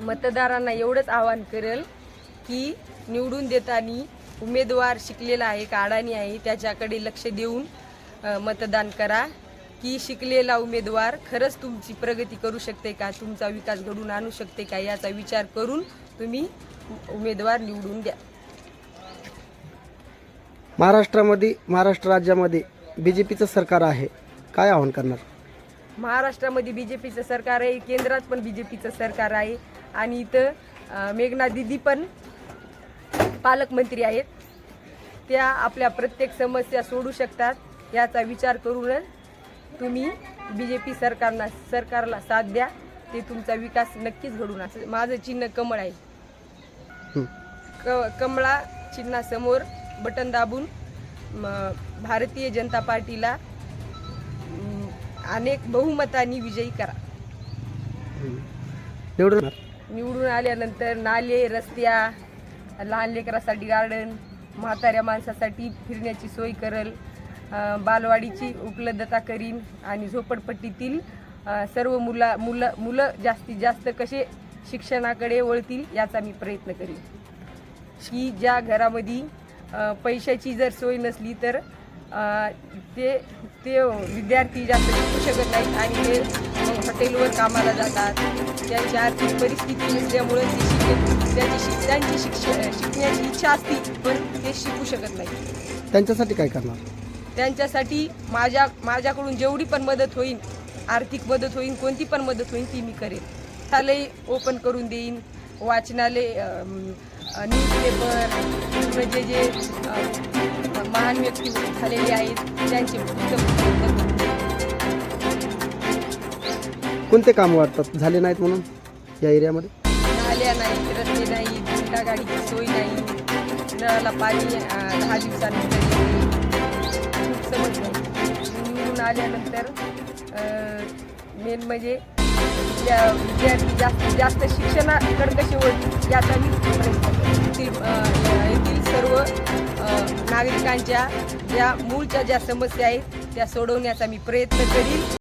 मतदारांना एवढंच आवाहन करेल की निवडून देताना उमेदवार शिकलेला आहे का अडाणी आहे त्याच्याकडे लक्ष देऊन मतदान करा, की शिकलेला उमेदवार खरंच तुमची प्रगती करू शकते का, तुमचा विकास घडवून आणू शकते का, याचा विचार करून तुम्ही उमेदवार निवडून द्या. महाराष्ट्र राज्यामध्ये बीजेपीचं सरकार आहे, काय आवाहन करणार? महाराष्ट्रामध्ये बीजेपीचं सरकार आहे, केंद्रात पण बीजेपीचं सरकार आहे आणि इथं मेघना दिदी पण पालकमंत्री आहेत. त्या आपल्या प्रत्येक समस्या सोडू शकतात. याचा विचार करूनच तुम्ही बीजेपी सरकारला साथ द्या. ते तुमचा विकास नक्कीच घडून असेल. माझं चिन्ह कमळ आहे. कमळा चिन्हासमोर बटन दाबून भारतीय जनता पार्टीला अनेक बहुमतांनी विजयी करा. निवडून आल्यानंतर नाले, रस्त्या, लहान लेकरासाठी गार्डन, म्हाताऱ्या माणसासाठी फिरण्याची सोय करेल, बालवाडीची उपलब्धता करीन आणि झोपडपट्टीतील सर्व मुलं जास्तीत जास्त कसे शिक्षणाकडे वळतील याचा मी प्रयत्न करीन. की ज्या घरामध्ये पैशाची जर सोय नसली तर ते विद्यार्थी जास्त शिकू शकत नाहीत आणि ते हॉटेलवर कामाला जातात. त्यांची आर्थिक परिस्थिती नसल्यामुळे त्यांची शिकण्याची इच्छा असती पण ते शिकू शकत नाही. त्यांच्यासाठी काय करणार? त्यांच्यासाठी माझ्याकडून जेवढी पण मदत होईल, आर्थिक मदत होईल, कोणती पण मदत होईल ती मी करेन. शालेय ओपन करून देईन, वाचनालय, न्यूजपेपर, जे महान व्यक्ती झालेले आहेत त्यांचे कोणते काम वाटतात झाले नाहीत म्हणून या एरियामध्ये? नाल्या नाहीत, रस्ते नाहीत, घंटा गाडीची सोय नाही, नळाला पाणी 10 दिवसानंतर खूप समस्या आहे. निवडून आल्यानंतर मेन म्हणजे विद्यार्थी जास्तीत जास्त शिक्षणाकडे कसे वळतील याचा मी प्रयत्न करेन. येथील सर्व नागरिकांच्या ज्या मूळच्या ज्या समस्या आहेत त्या सोडवण्याचा मी प्रयत्न करीन.